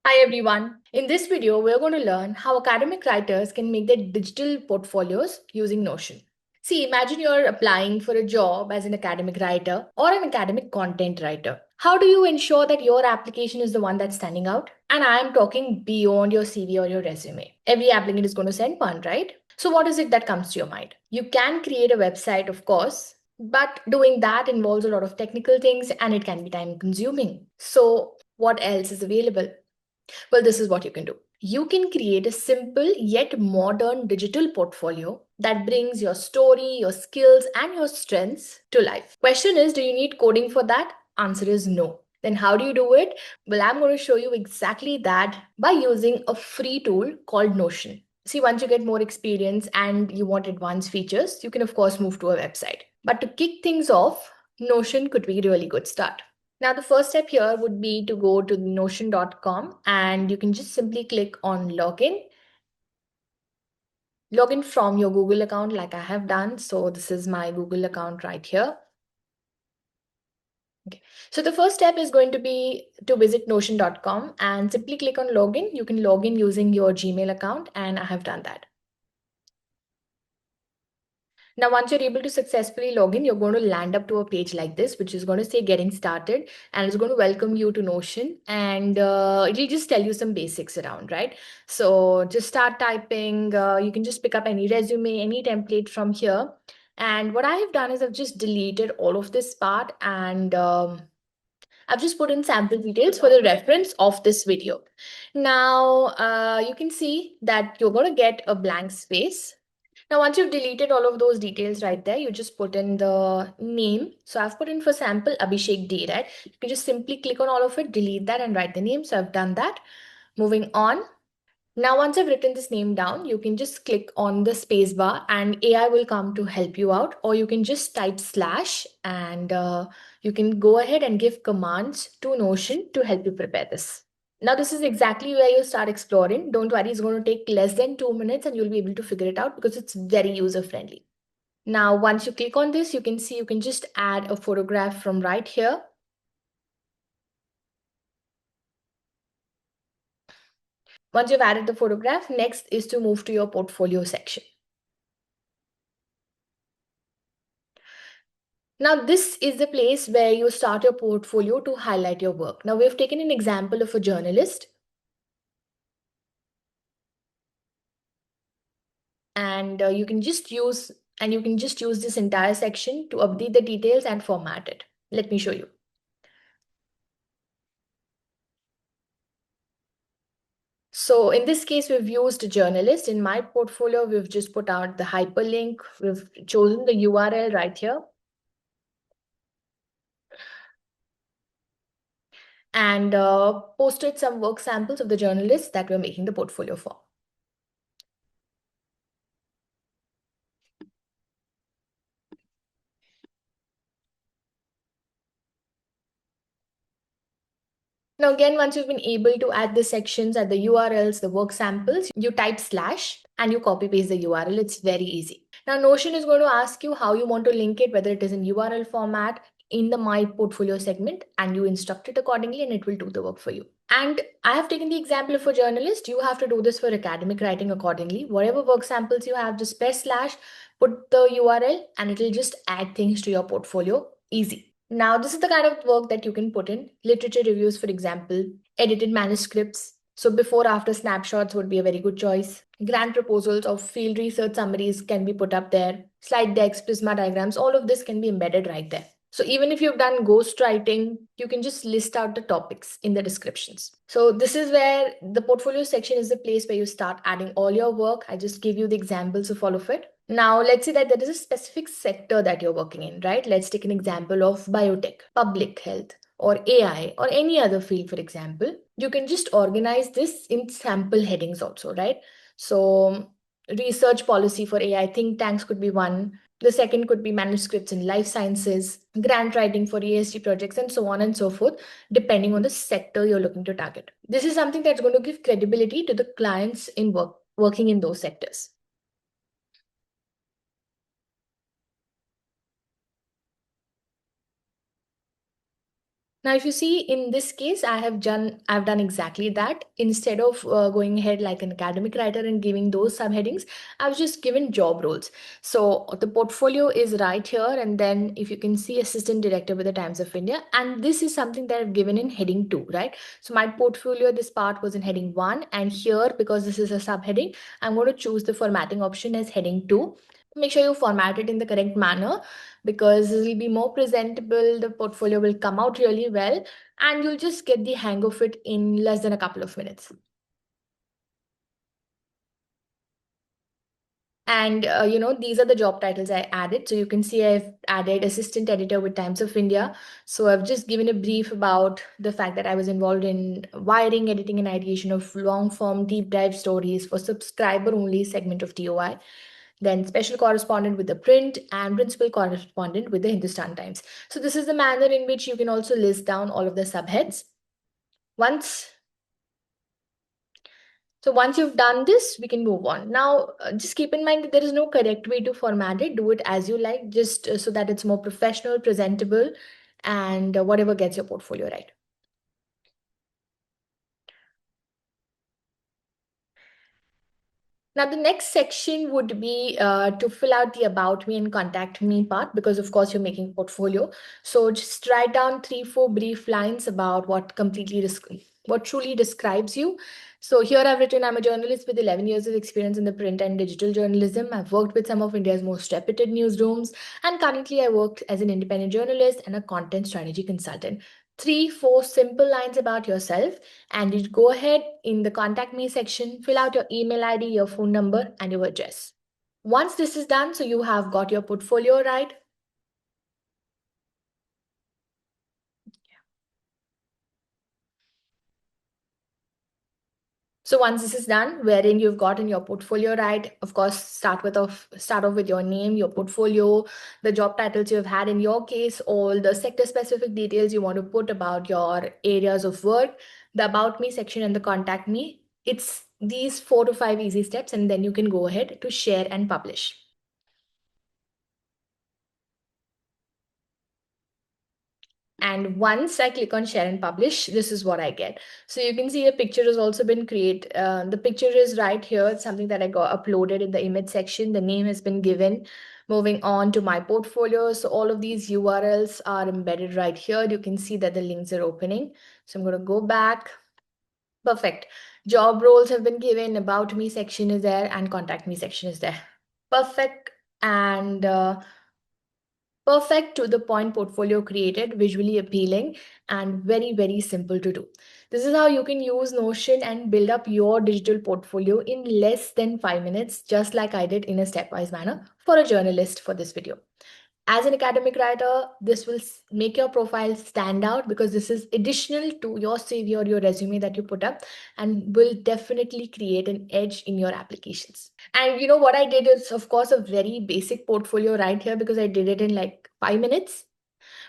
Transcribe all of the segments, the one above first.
Hi everyone. In this video, we're going to learn how academic writers can make their digital portfolios using Notion. See, imagine you're applying for a job as an academic writer or an academic content writer. How do you ensure that your application is the one that's standing out? And I am talking beyond your CV or your resume. Every applicant is going to send one, right? So what is it that comes to your mind? You can create a website, of course, but doing that involves a lot of technical things and it can be time consuming. So what else is available? Well, this is what you can do. You can create a simple yet modern digital portfolio that brings your story, your skills, and your strengths to life. Question is, do you need coding for that? Answer is no. Then how do you do it? Well, I'm going to show you exactly that by using a free tool called Notion. See, once you get more experience and you want advanced features, you can of course move to a website. But to kick things off, Notion could be a really good start. Now, the first step here would be to go to notion.com and you can just simply click on login. Login from your Google account like I have done. So this is my Google account right here. Okay. So the first step is going to be to visit notion.com and simply click on login. You can log in using your Gmail account and I have done that. Now, once you're able to successfully log in, you're going to land up to a page like this, which is going to say getting started, and it's going to welcome you to Notion, and it'll just tell you some basics around, right? So just start typing. You can just pick up any resume, any template from here. And what I have done is I've just deleted all of this part and I've just put in sample details for the reference of this video. Now, you can see that you're going to get a blank space. Now, once you've deleted all of those details right there, you just put in the name. So I've put in for sample Abhishek D, right? You can just simply click on all of it, delete that and write the name. So I've done that. Moving on. Now, once I've written this name down, you can just click on the space bar and AI will come to help you out, or you can just type slash and you can go ahead and give commands to Notion to help you prepare this. Now, this is exactly where you start exploring. Don't worry, it's going to take less than 2 minutes and you'll be able to figure it out because it's very user friendly. Now, once you click on this, you can see you can just add a photograph from right here. Once you've added the photograph, next is to move to your portfolio section. Now, this is the place where you start your portfolio to highlight your work. Now, we've taken an example of a journalist. And you can just use this entire section to update the details and format it. Let me show you. So in this case, we've used a journalist. In my portfolio, we've just put out the hyperlink. We've chosen the URL right here. And posted some work samples of the journalists that we're making the portfolio for. Now, again, once you've been able to add the sections at the URLs, the work samples, you type slash and you copy paste the URL. It's very easy. Now, Notion is going to ask you how you want to link it, whether it is in URL format, in the My Portfolio segment, and you instruct it accordingly and it will do the work for you. And I have taken the example of a journalist. You have to do this for academic writing accordingly. Whatever work samples you have, just press slash, put the URL, and it will just add things to your portfolio. Easy. Now, this is the kind of work that you can put in. Literature reviews, for example, edited manuscripts. So before after snapshots would be a very good choice. Grant proposals of field research summaries can be put up there. Slide decks, Prisma diagrams, all of this can be embedded right there. So even if you've done ghostwriting, you can just list out the topics in the descriptions. So this is where the portfolio section is the place where you start adding all your work. I just gave you the examples of all of it. Now, let's say that there is a specific sector that you're working in, right? Let's take an example of biotech, public health, or AI, or any other field, for example. You can just organize this in sample headings also, right? So research policy for AI think tanks could be one. The second could be manuscripts in life sciences, grant writing for ESG projects, and so on and so forth, depending on the sector you're looking to target. This is something that's going to give credibility to the clients in working in those sectors. Now, if you see in this case, I've done exactly that. Instead of going ahead like an academic writer and giving those subheadings, I've just given job roles. So the portfolio is right here, and then if you can see assistant director with the Times of India, and this is something that I've given in heading 2, right? So my portfolio, this part was in heading 1, and here because this is a subheading, I'm going to choose the formatting option as heading 2. Make sure you format it in the correct manner because it will be more presentable. The portfolio will come out really well, and you'll just get the hang of it in less than a couple of minutes. And these are the job titles I added. So you can see I've added assistant editor with Times of India. So I've just given a brief about the fact that I was involved in wiring, editing, and ideation of long form deep dive stories for subscriber only segment of TOI. Then special correspondent with the print and principal correspondent with the Hindustan Times. So this is the manner in which you can also list down all of the subheads. Once once you've done this, we can move on. Now, just keep in mind that there is no correct way to format it. Do it as you like, just so that it's more professional, presentable, and whatever gets your portfolio right. Now, the next section would be to fill out the about me and contact me part, because of course you're making portfolio. So just write down 3, 4 brief lines about what truly describes you. So here I've written, I'm a journalist with 11 years of experience in the print and digital journalism. I've worked with some of India's most reputed newsrooms, and currently I work as an independent journalist and a content strategy consultant. 3, 4 simple lines about yourself, and you go ahead in the contact me section, fill out your email ID, your phone number, and your address. Once this is done, so you have got your portfolio right. So once this is done, wherein you've gotten your portfolio right, of course, start off with your name, your portfolio, the job titles you've had in your case, all the sector specific details you want to put about your areas of work, the about me section and the contact me. It's these 4 to 5 easy steps, and then you can go ahead to share and publish. And once I click on share and publish, this is what I get. So you can see a picture has also been created. The picture is right here. It's something that I got uploaded in the image section. The name has been given. Moving on to my portfolio. So all of these URLs are embedded right here. You can see that the links are opening. So I'm going to go back. Perfect. Job roles have been given. About me section is there, and contact me section is there. Perfect. And perfect to the point portfolio created, visually appealing, and very, very simple to do. This is how you can use Notion and build up your digital portfolio in less than 5 minutes, just like I did in a stepwise manner for a journalist for this video. As an academic writer, this will make your profile stand out because this is additional to your CV or your resume that you put up, and will definitely create an edge in your applications. And you know what I did is, of course, a very basic portfolio right here because I did it in like 5 minutes.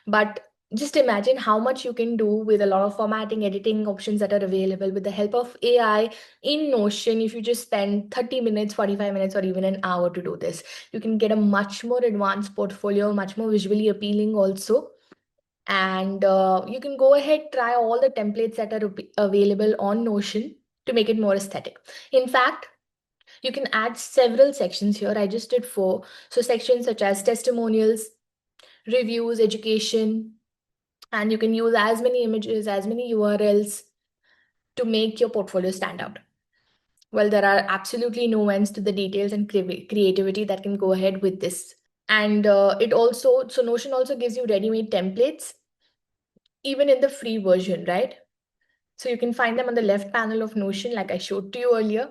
But just imagine how much you can do with a lot of formatting, editing options that are available with the help of AI in Notion. If you just spend 30 minutes, 45 minutes, or even an hour to do this, you can get a much more advanced portfolio, much more visually appealing also. And you can go ahead, try all the templates that are available on Notion to make it more aesthetic. In fact, you can add several sections here. I just did 4. So sections such as testimonials, reviews, education, and you can use as many images, as many URLs to make your portfolio stand out. Well, there are absolutely no ends to the details and creativity that can go ahead with this. And so Notion also gives you ready-made templates, even in the free version, right? So you can find them on the left panel of Notion, like I showed to you earlier.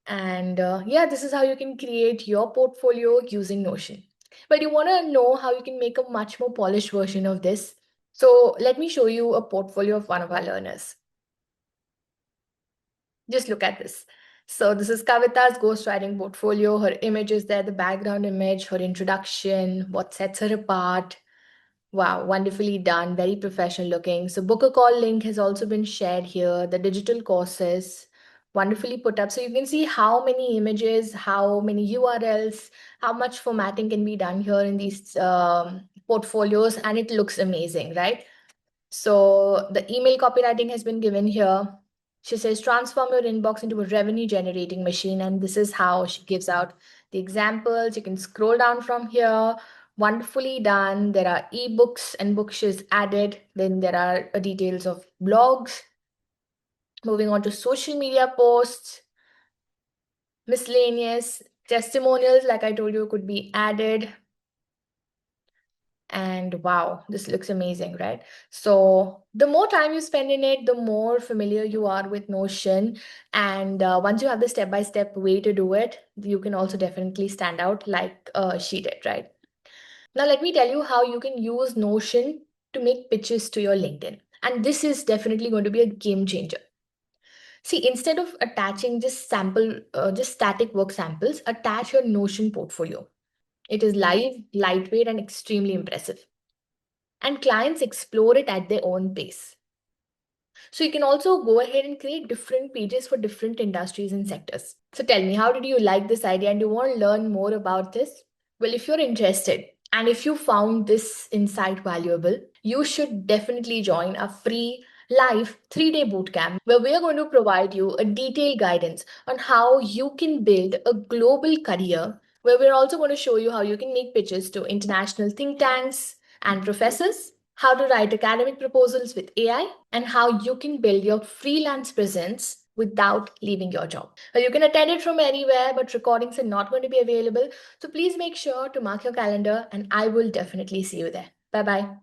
And yeah, this is how you can create your portfolio using Notion. But you want to know how you can make a much more polished version of this. So let me show you a portfolio of one of our learners. Just look at this. So this is Kavita's ghostwriting portfolio. Her image is there, the background image, her introduction, what sets her apart. Wow, wonderfully done, very professional looking. So book a call link has also been shared here. The digital courses, wonderfully put up. So you can see how many images, how many URLs, how much formatting can be done here in these portfolios, and it looks amazing, right? So the email copywriting has been given here. She says, transform your inbox into a revenue generating machine. And this is how she gives out the examples. You can scroll down from here. Wonderfully done. There are ebooks and books she's added. Then there are details of blogs. Moving on to social media posts, miscellaneous testimonials, like I told you, could be added. And wow, this looks amazing, right? So the more time you spend in it, the more familiar you are with Notion. And once you have the step-by-step way to do it, you can also definitely stand out like she did, right? Now, let me tell you how you can use Notion to make pitches to your LinkedIn. And this is definitely going to be a game changer. See, instead of attaching just static work samples, attach your Notion portfolio. It is live, lightweight, and extremely impressive. And clients explore it at their own pace. So you can also go ahead and create different pages for different industries and sectors. So tell me, how did you like this idea and you want to learn more about this? Well, if you're interested and if you found this insight valuable, you should definitely join a free live 3-day bootcamp where we are going to provide you a detailed guidance on how you can build a global career, where we're also going to show you how you can make pitches to international think tanks and professors, how to write academic proposals with AI, and how you can build your freelance presence without leaving your job. You can attend it from anywhere, but recordings are not going to be available. So please make sure to mark your calendar, and I will definitely see you there. Bye bye.